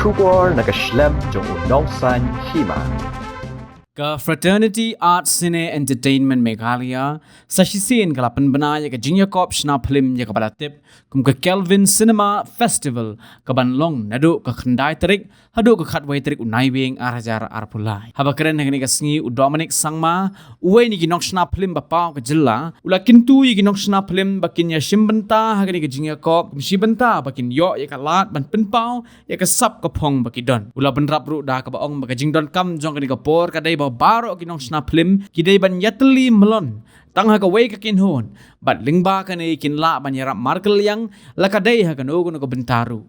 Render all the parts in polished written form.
Shugor Nakashlem Jong Nongsan Hima. Ka Fraternity Art Cine Entertainment Meghalaya Sashisin Kalapan Banaya ka Jingïakop Shna Phlim ya kapalatip kum ka Kelvin Cinema Festival ka Pynlong nadu ka Khandai Tarik hadu ka Khatway Tarik Unaiwing Arajar Arpulai haba keren ngani ka sngi u Dominic Sangma uwe ni ginok Shna Phlim ba pau ka Jylla ula kintu yi ginok Shna Phlim bakin ya shimbanta hagani ka Jingïakop kum shibanta bakin yo ya ka lat ban pinpau ya ka sap ka phong bakidon ula benrap ru da ka baong ba ka jingdon kam jong ka por ka dai baro kinong Shna Phlim kidai ban yatli melon tangha ka wei ka kinhon bat lingba ka nei kinla ban yarap markel yang lakadai ha kan ogun ka bentaru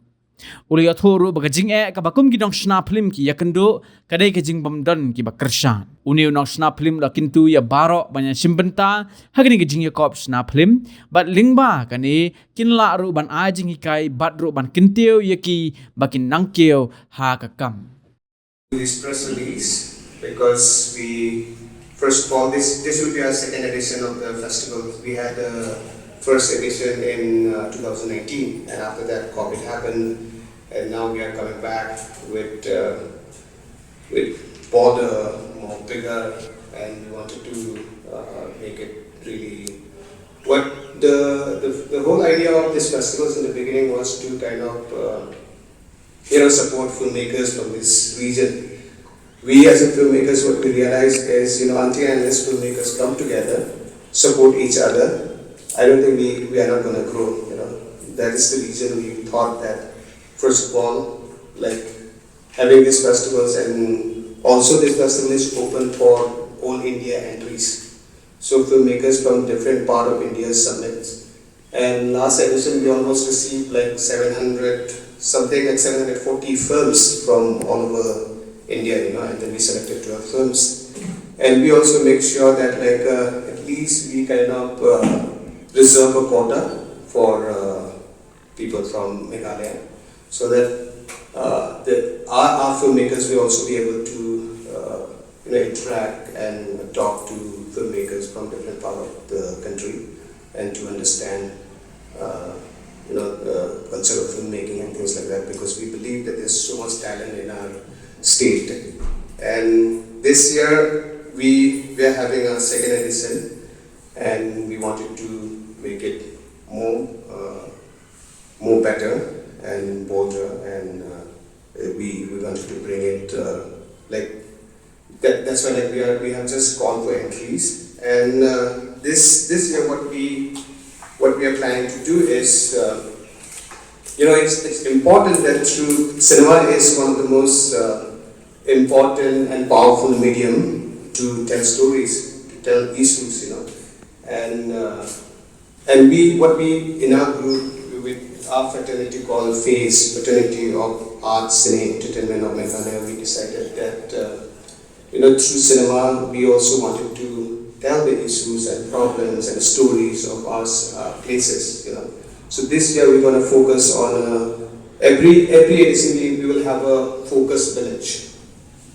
uli athoru baga jing'e ka bakum kinong Shna Phlim ki yakendo kadai ka jing bamdon ki bakershan uni unong Shna Phlim la kintu ya baro ban shimbenta hagani ka Jingïakop Shna Phlim bat lingba ka nei kinla ru ban ajing hikai bat ru ban kinteu yaki bakin nangkeu ha ka kam this press release because we, first of all, this will be our second edition of the festival. We had the first edition in 2019, and after that COVID happened, and now we are coming back with border more bigger, and we wanted to make it really. What the whole idea of this festival in the beginning was to kind of support filmmakers from this region. We as a filmmakers, what we realized is, until unless filmmakers come together, support each other, I don't think we are not going to grow. That is the reason we thought that, first of all, like having these festivals, and also this festival is open for all India entries. So filmmakers from different part of India submit. And last edition we almost received like 740 films from all over India, and then we selected 12 films. And we also make sure that at least we kind of reserve a quota for people from Meghalaya, so that our filmmakers will also be able to interact and talk to filmmakers from different part of the country and to understand the culture of filmmaking and things like that, because we believe that there's so much talent in our state. And this year we are having a second edition, and we wanted to make it more better and bolder, and we wanted to bring it that's why we have just called for entries. And this year what we are planning to do is it's important that through cinema is one of the most important and powerful medium to tell stories, to tell issues, and what we in our group with our fraternity called FACE, Fraternity of Art Cine Entertainment of Meghalaya, we decided that through cinema we also wanted to tell the issues and problems and stories of our places, So this year we're going to focus on every edition we will have a focus village,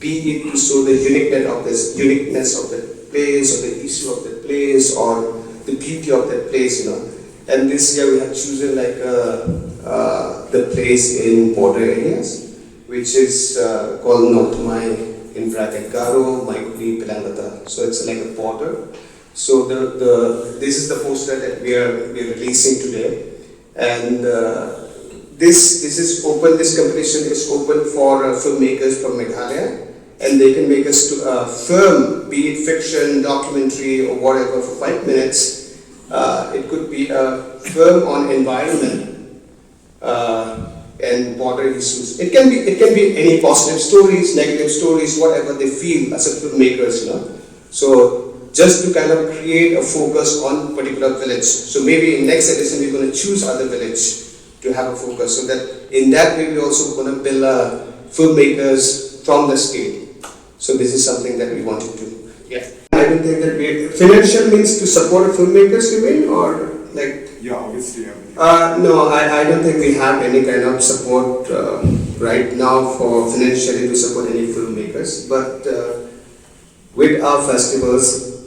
be it to show the uniqueness of the place, or the issue of the place, or the beauty of that place, And this year we have chosen the place in border areas, which is called North Mai, in bracket Garo, Maikuli, Pilangata. So it's like a border. So this is the poster that we are releasing today. And this is open. This competition is open for filmmakers from Meghalaya, and they can make a film, be it fiction, documentary, or whatever, for 5 minutes. It could be a film on environment and border issues. It can be any positive stories, negative stories, whatever they feel as a filmmakers, So just to kind of create a focus on particular village. So maybe in next edition we're going to choose other village to have a focus, so that in that way we're also going to build filmmakers from the state. So this is something that we want to do. Yeah. I don't think that financial means to support filmmakers, you mean, or like? Yeah, obviously. No, I don't think we have any kind of support right now for financially to support any filmmakers. But with our festivals,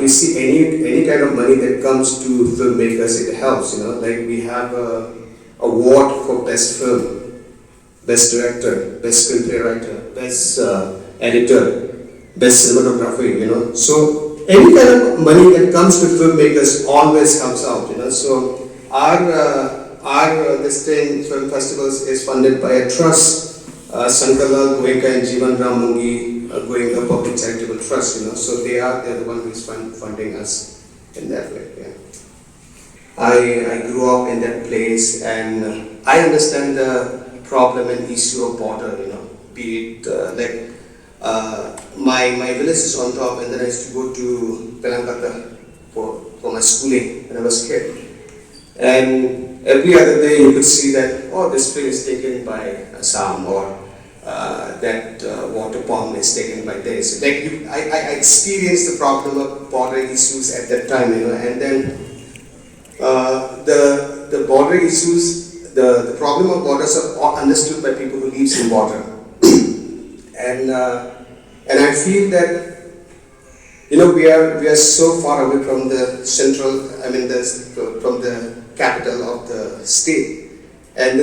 you see any kind of money that comes to filmmakers, it helps. Like we have a award for best film best director, best screenplay writer, best editor, best cinematography, So any kind of money that comes to filmmakers always comes out, So our this thing, film festivals is funded by a trust, Sankalal, Goenka and Jeevan Ram Mungi, Goenka Public Charitable Trust, So they're the one who's funding us in that way. Yeah. I grew up in that place, and I understand the problem and issue of border, be it my village is on top, and then I used to go to Pynlong for my schooling when I was a kid. And every other day you could see that, this spring is taken by Assam, or that water pond is taken by this. I experienced the problem of border issues at that time, and then the border issues, the problem of borders are understood by people who live in border. And I feel that we are so far away from the central, from the capital of the state, and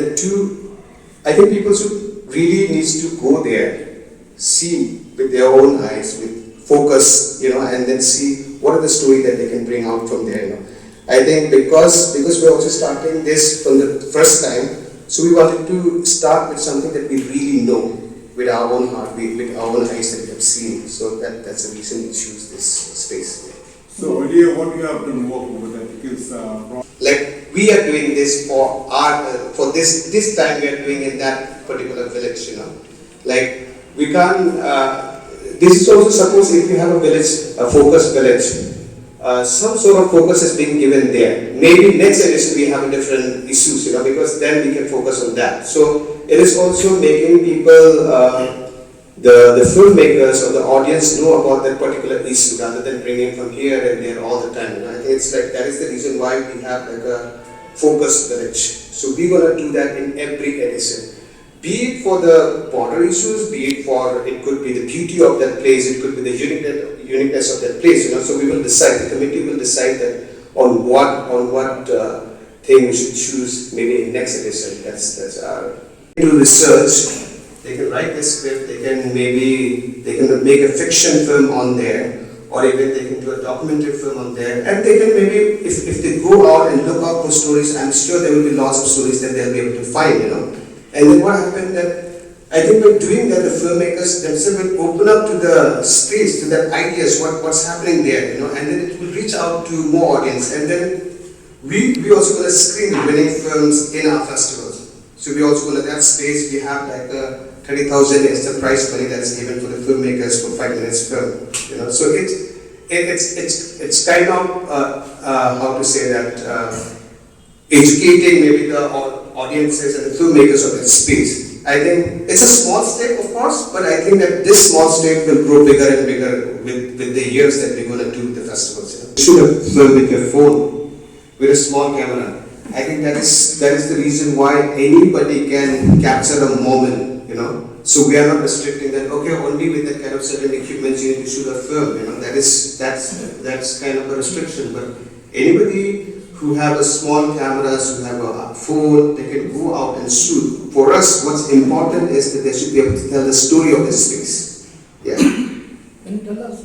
I think people should really needs to go there, see with their own eyes, with focus, and then see what are the story that they can bring out from there. I think because we're also starting this from the first time, so we wanted to start with something that we really know, with our own heart, with our own eyes that we have seen. So that's the reason we choose this space. So earlier, what you have done work over there, because like we are doing this for for this time we are doing in that particular village, like we can't. This is also suppose if you have a village, a focused village. Some sort of focus is being given there. Maybe next edition we have different issues, because then we can focus on that. So it is also making people, the filmmakers or the audience know about that particular issue rather than bringing from here and there all the time. I think it's like that is the reason why we have like a focused village. So we're gonna do that in every edition. Be it for the border issues, be it could be the beauty of that place, it could be the uniqueness of that place, So we will decide, the committee will decide that on what thing we should choose maybe in next edition. That's our. Do research, they can write the script, they can make a fiction film on there, or even they can do a documentary film on there, and they can maybe, if they go out and look out for stories, I'm sure there will be lots of stories that they'll be able to find, And then what happened that, I think by doing that, the filmmakers themselves will open up to the space, to that ideas, what's happening there, and then it will reach out to more audience, and then we also going to screen winning films in our festivals. So we also going to that space, we have like 30,000 extra prize money that's given for the filmmakers for 5 minutes film, So it's kind of how to say that educating maybe the audiences and the filmmakers of that space. I think it's a small step, of course, but I think that this small step will grow bigger and bigger with the years that we're going to do the festivals. You should have filmed with your phone, with a small camera. I think that is the reason why anybody can capture a moment, So we are not restricting that. Okay, only with that kind of certain equipment you need to shoot a film. That's kind of a restriction. But anybody who have a small cameras, who have a phone, they can go out and shoot. For us, what's important is that they should be able to tell the story of the space. Yeah. Can you tell us